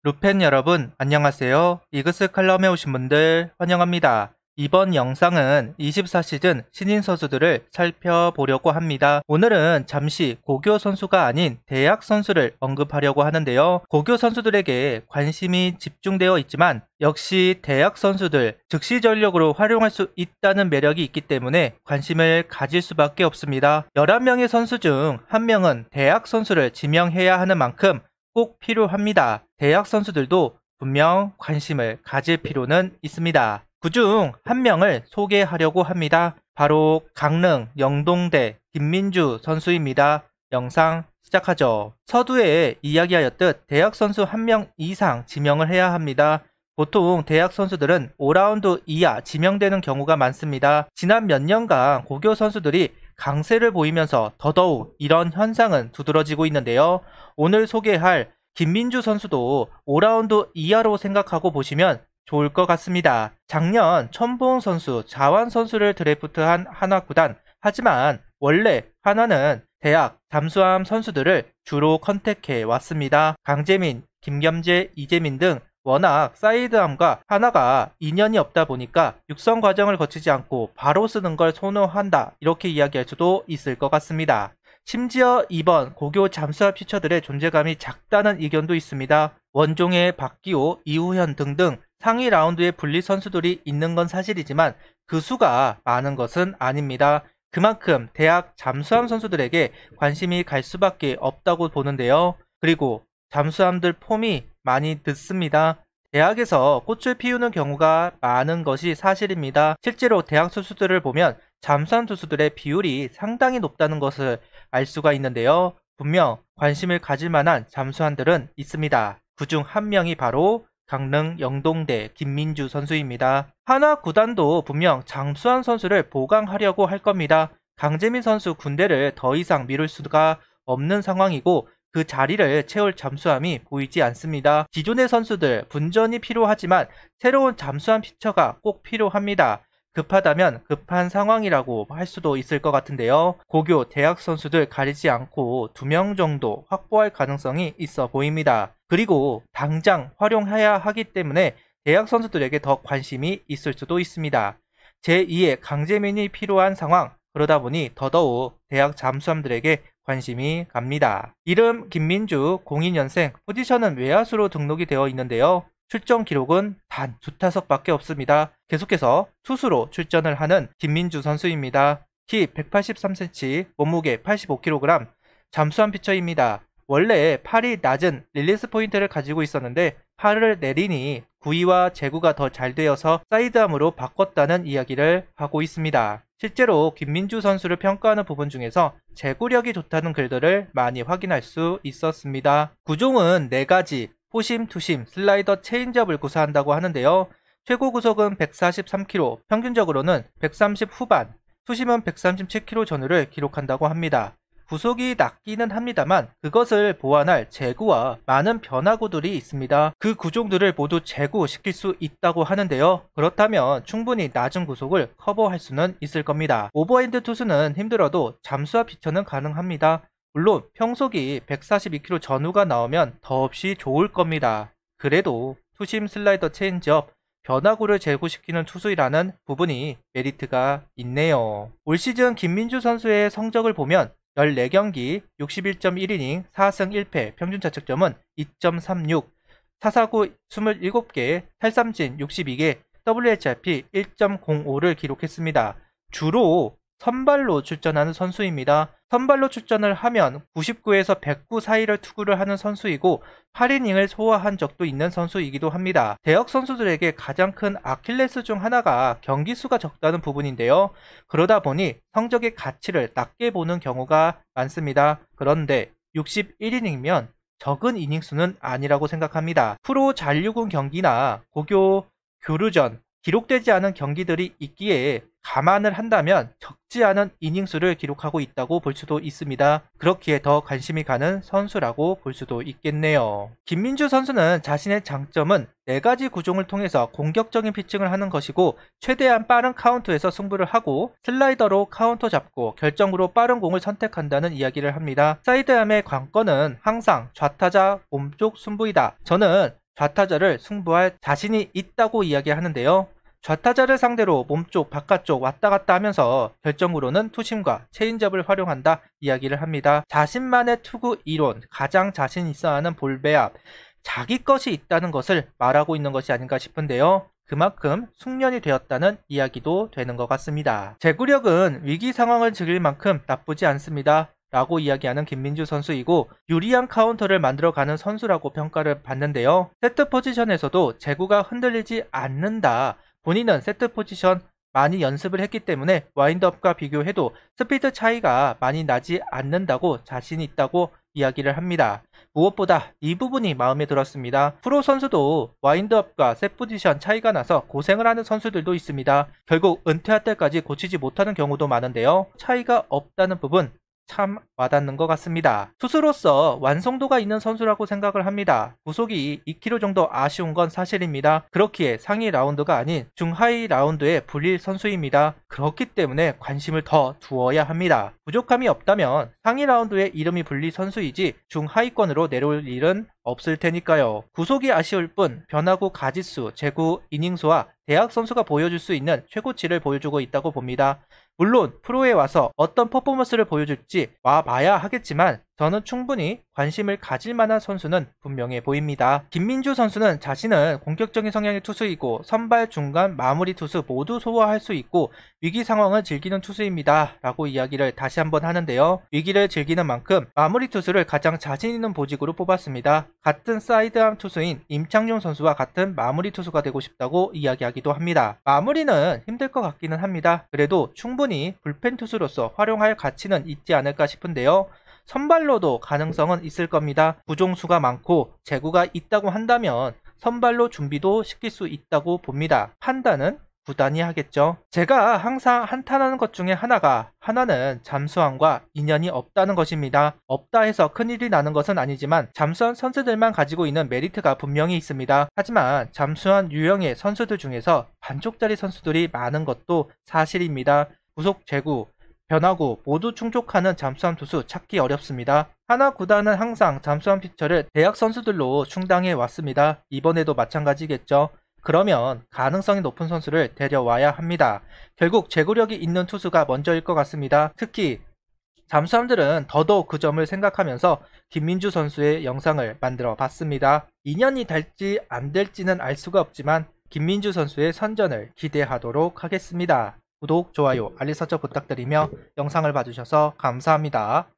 루펜 여러분 안녕하세요. 이그스 칼럼에 오신 분들 환영합니다. 이번 영상은 24시즌 신인 선수들을 살펴보려고 합니다. 오늘은 잠시 고교 선수가 아닌 대학 선수를 언급하려고 하는데요. 고교 선수들에게 관심이 집중되어 있지만 역시 대학 선수들 즉시 전력으로 활용할 수 있다는 매력이 있기 때문에 관심을 가질 수밖에 없습니다. 11명의 선수 중 1명은 대학 선수를 지명해야 하는 만큼 꼭 필요합니다. 대학 선수들도 분명 관심을 가질 필요는 있습니다. 그중 1명을 소개하려고 합니다. 바로 강릉 영동대 김민주 선수입니다. 영상 시작하죠. 서두에 이야기하였듯 대학 선수 1명 이상 지명을 해야 합니다. 보통 대학 선수들은 5라운드 이하 지명되는 경우가 많습니다. 지난 몇 년간 고교 선수들이 강세를 보이면서 더더욱 이런 현상은 두드러지고 있는데요. 오늘 소개할 김민주 선수도 5라운드 이하로 생각하고 보시면 좋을 것 같습니다. 작년 천보홍 선수, 자완 선수를 드래프트한 한화 구단. 하지만 원래 한화는 대학 잠수함 선수들을 주로 컨택해 왔습니다. 강재민, 김겸재, 이재민 등 워낙 사이드암과 한화가 인연이 없다 보니까 육성 과정을 거치지 않고 바로 쓰는 걸 선호한다, 이렇게 이야기할 수도 있을 것 같습니다. 심지어 이번 고교 잠수함 피처들의 존재감이 작다는 의견도 있습니다. 원종의 박기호, 이우현 등등 상위 라운드의 분리 선수들이 있는 건 사실이지만 그 수가 많은 것은 아닙니다. 그만큼 대학 잠수함 선수들에게 관심이 갈 수밖에 없다고 보는데요. 그리고 잠수함들 폼이 많이 늦습니다. 대학에서 꽃을 피우는 경우가 많은 것이 사실입니다. 실제로 대학 선수들을 보면 잠수함 투수들의 비율이 상당히 높다는 것을 알 수가 있는데요. 분명 관심을 가질 만한 잠수함들은 있습니다. 그중 1명이 바로 강릉 영동대 김민주 선수입니다. 한화 구단도 분명 잠수함 선수를 보강하려고 할 겁니다. 강재민 선수 군대를 더 이상 미룰 수가 없는 상황이고 그 자리를 채울 잠수함이 보이지 않습니다. 기존의 선수들 분전이 필요하지만 새로운 잠수함 피처가 꼭 필요합니다. 급하다면 급한 상황이라고 할 수도 있을 것 같은데요. 고교 대학 선수들 가리지 않고 2명 정도 확보할 가능성이 있어 보입니다. 그리고 당장 활용해야 하기 때문에 대학 선수들에게 더 관심이 있을 수도 있습니다. 제2의 강재민이 필요한 상황, 그러다 보니 더더욱 대학 잠수함들에게 관심이 갑니다. 이름 김민주, 02년생, 포지션은 외야수로 등록이 되어 있는데요. 출전 기록은 단 2타석밖에 없습니다. 계속해서 투수로 출전을 하는 김민주 선수입니다. 키 183cm, 몸무게 85kg, 잠수함 피처입니다. 원래 팔이 낮은 릴리스 포인트를 가지고 있었는데 팔을 내리니 구위와 제구가 더 잘 되어서 사이드암으로 바꿨다는 이야기를 하고 있습니다. 실제로 김민주 선수를 평가하는 부분 중에서 제구력이 좋다는 글들을 많이 확인할 수 있었습니다. 구종은 4가지, 포심, 투심, 슬라이더, 체인지업을 구사한다고 하는데요. 최고 구속은 143km, 평균적으로는 130 후반, 투심은 137km 전후를 기록한다고 합니다. 구속이 낮기는 합니다만 그것을 보완할 제구와 많은 변화구들이 있습니다. 그 구종들을 모두 제구시킬 수 있다고 하는데요. 그렇다면 충분히 낮은 구속을 커버할 수는 있을 겁니다. 오버핸드 투수는 힘들어도 잠수함 피처는 가능합니다. 물론 평속이 142km 전후가 나오면 더없이 좋을 겁니다. 그래도 투심, 슬라이더, 체인지업, 변화구를 제고시키는 투수이라는 부분이 메리트가 있네요. 올 시즌 김민주 선수의 성적을 보면 14경기 61.1이닝 4승 1패, 평균 자책점은 2.36, 사사구 27개, 탈삼진 62개, WHIP 1.05를 기록했습니다. 주로 선발로 출전하는 선수입니다. 선발로 출전을 하면 99에서 109 사이를 투구를 하는 선수이고 8이닝을 소화한 적도 있는 선수이기도 합니다. 대학 선수들에게 가장 큰 아킬레스 중 하나가 경기 수가 적다는 부분인데요. 그러다 보니 성적의 가치를 낮게 보는 경우가 많습니다. 그런데 61이닝이면 적은 이닝 수는 아니라고 생각합니다. 프로 잔류군 경기나 고교 교류전 기록되지 않은 경기들이 있기에 감안을 한다면 적지 않은 이닝수를 기록하고 있다고 볼 수도 있습니다. 그렇기에 더 관심이 가는 선수라고 볼 수도 있겠네요. 김민주 선수는 자신의 장점은 4가지 구종을 통해서 공격적인 피칭을 하는 것이고 최대한 빠른 카운트에서 승부를 하고 슬라이더로 카운터 잡고 결정으로 빠른 공을 선택한다는 이야기를 합니다. 사이드암의 관건은 항상 좌타자 몸쪽 승부이다. 저는 좌타자를 승부할 자신이 있다고 이야기하는데요. 좌타자를 상대로 몸쪽 바깥쪽 왔다 갔다 하면서 결정으로는 투심과 체인지업을 활용한다 이야기를 합니다. 자신만의 투구 이론, 가장 자신 있어 하는 볼 배합, 자기 것이 있다는 것을 말하고 있는 것이 아닌가 싶은데요. 그만큼 숙련이 되었다는 이야기도 되는 것 같습니다. 제구력은 위기 상황을 즐길 만큼 나쁘지 않습니다. 라고 이야기하는 김민주 선수이고 유리한 카운터를 만들어가는 선수라고 평가를 받는데요. 세트 포지션에서도 제구가 흔들리지 않는다. 본인은 세트 포지션 많이 연습을 했기 때문에 와인드업과 비교해도 스피드 차이가 많이 나지 않는다고 자신 있다고 이야기를 합니다. 무엇보다 이 부분이 마음에 들었습니다. 프로 선수도 와인드업과 셋 포지션 차이가 나서 고생을 하는 선수들도 있습니다. 결국 은퇴할 때까지 고치지 못하는 경우도 많은데요. 차이가 없다는 부분 참 와닿는 것 같습니다. 투수로서 완성도가 있는 선수라고 생각을 합니다. 구속이 2kg 정도 아쉬운 건 사실입니다. 그렇기에 상위 라운드가 아닌 중하위 라운드에 불릴 선수입니다. 그렇기 때문에 관심을 더 두어야 합니다. 부족함이 없다면 상위 라운드에 이름이 불릴 선수이지 중하위권으로 내려올 일은 없을 테니까요. 구속이 아쉬울 뿐 변화구 가짓수, 제구, 이닝수와 대학 선수가 보여줄 수 있는 최고치를 보여주고 있다고 봅니다. 물론 프로에 와서 어떤 퍼포먼스를 보여줄지 와봐야 하겠지만 저는 충분히 관심을 가질 만한 선수는 분명해 보입니다. 김민주 선수는 자신은 공격적인 성향의 투수이고 선발, 중간, 마무리 투수 모두 소화할 수 있고 위기 상황을 즐기는 투수입니다. 라고 이야기를 다시 한번 하는데요. 위기를 즐기는 만큼 마무리 투수를 가장 자신 있는 보직으로 뽑았습니다. 같은 사이드암 투수인 임창용 선수와 같은 마무리 투수가 되고 싶다고 이야기하기도 합니다. 마무리는 힘들 것 같기는 합니다. 그래도 충분히 불펜 투수로서 활용할 가치는 있지 않을까 싶은데요. 선발로도 가능성은 있을 겁니다. 부종수가 많고 제구가 있다고 한다면 선발로 준비도 시킬 수 있다고 봅니다. 판단은 구단이 하겠죠. 제가 항상 한탄하는 것 중에 하나는 잠수함과 인연이 없다는 것입니다. 없다 해서 큰일이 나는 것은 아니지만 잠수함 선수들만 가지고 있는 메리트가 분명히 있습니다. 하지만 잠수함 유형의 선수들 중에서 반쪽짜리 선수들이 많은 것도 사실입니다. 구속, 제구, 변화구 모두 충족하는 잠수함 투수 찾기 어렵습니다. 하나 구단은 항상 잠수함 피처를 대학 선수들로 충당해 왔습니다. 이번에도 마찬가지겠죠. 그러면 가능성이 높은 선수를 데려와야 합니다. 결국 제구력이 있는 투수가 먼저일 것 같습니다. 특히 잠수함들은 더더욱 그 점을 생각하면서 김민주 선수의 영상을 만들어 봤습니다. 인연이 될지 안 될지는 알 수가 없지만 김민주 선수의 선전을 기대하도록 하겠습니다. 구독, 좋아요, 알림 설정 부탁드리며 영상을 봐주셔서 감사합니다.